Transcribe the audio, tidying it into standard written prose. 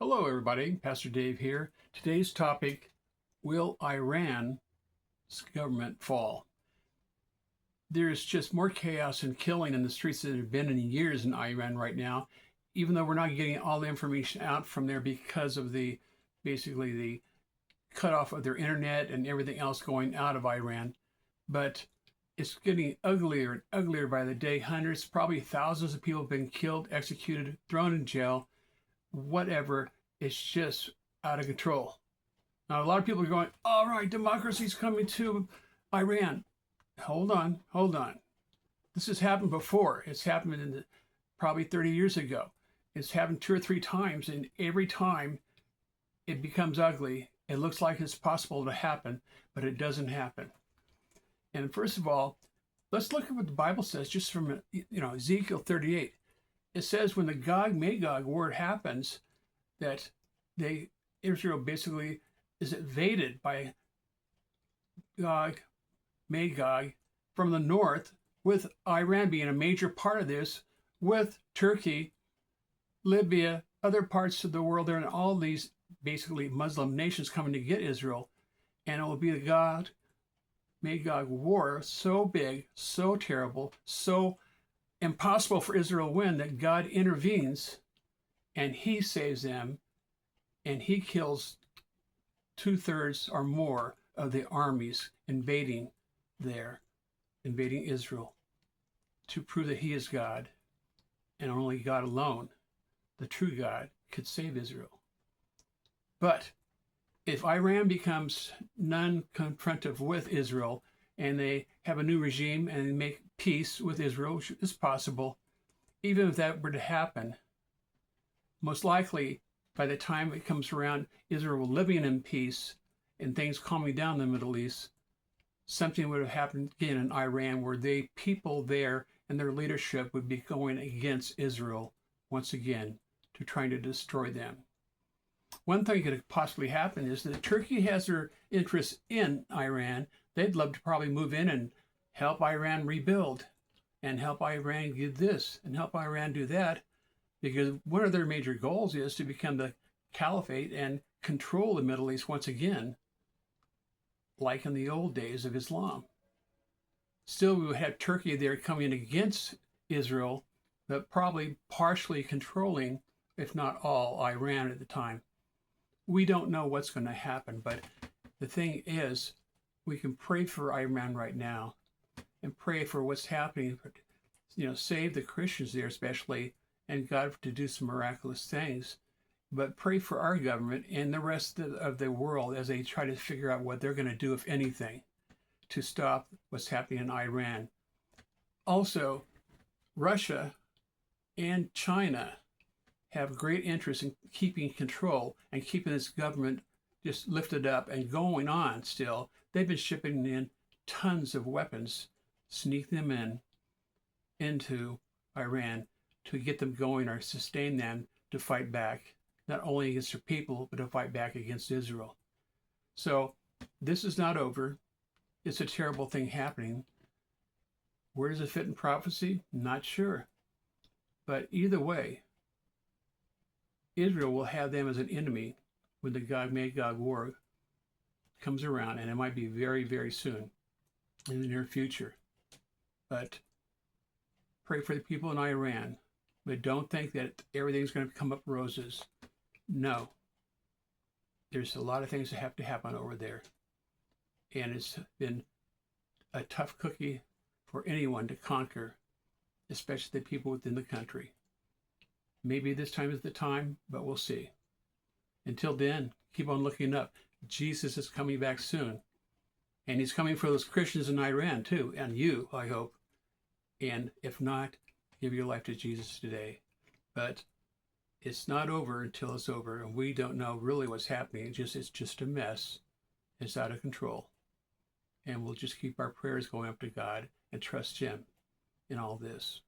Hello, everybody. Pastor Dave here. Today's topic, will Iran's government fall? There's just more chaos and killing in the streets than there have been in years in Iran right now, even though we're not getting all the information out from there because of basically the cutoff of their internet and everything else going out of Iran. But it's getting uglier and uglier by the day. Hundreds, probably thousands of people have been killed, executed, thrown in jail, whatever. It's just out of control. Now, a lot of people are going, all right, democracy's coming to Iran. Hold on, hold on. This has happened before. It's happened probably 30 years ago. It's happened 2 or 3 times, and every time it becomes ugly. It looks like it's possible to happen, but it doesn't happen. And first of all, let's look at what the Bible says just from Ezekiel 38. It says when the Gog-Magog war happens, that Israel basically is invaded by Gog, Magog from the north, with Iran being a major part of this, with Turkey, Libya, other parts of the world there, and all these basically Muslim nations coming to get Israel. And it will be the Gog, Magog war so big, so terrible, so impossible for Israel to win that God intervenes and he saves them, and he kills 2/3 or more of the armies invading Israel, to prove that he is God, and only God alone, the true God, could save Israel. But if Iran becomes non-confrontive with Israel, and they have a new regime and they make peace with Israel, which is possible, even if that were to happen, most likely by the time it comes around, Israel living in peace and things calming down in the Middle East, something would have happened again in Iran, where people there and their leadership would be going against Israel once again to trying to destroy them. One thing that could possibly happen is that Turkey has their interests in Iran. They'd love to probably move in and help Iran rebuild, and help Iran do this and help Iran do that, because one of their major goals is to become the caliphate and control the Middle East once again, like in the old days of Islam. Still, we would have Turkey there coming against Israel, but probably partially controlling, if not all, Iran at the time. We don't know what's going to happen, but the thing is, we can pray for Iran right now and pray for what's happening, save the Christians there especially, and God to do some miraculous things. But pray for our government and the rest of the world as they try to figure out what they're going to do, if anything, to stop what's happening in Iran. Also, Russia and China have great interest in keeping control and keeping this government just lifted up and going on still. They've been shipping in tons of weapons, sneak them into Iran to get them going or sustain them to fight back, not only against their people, but to fight back against Israel. So this is not over. It's a terrible thing happening. Where does it fit in prophecy? Not sure. But either way, Israel will have them as an enemy when the Gog-Magog war comes around, and it might be very, very soon in the near future. But pray for the people in Iran, but don't think that everything's going to come up roses. No. There's a lot of things that have to happen over there. And it's been a tough cookie for anyone to conquer, especially the people within the country. Maybe this time is the time, but we'll see. Until then, keep on looking up. Jesus is coming back soon. And he's coming for those Christians in Iran too, and you, I hope. And if not, give your life to Jesus today. But it's not over until it's over, and we don't know really what's happening. It's just a mess. It's out of control. And we'll just keep our prayers going up to God and trust him in all this.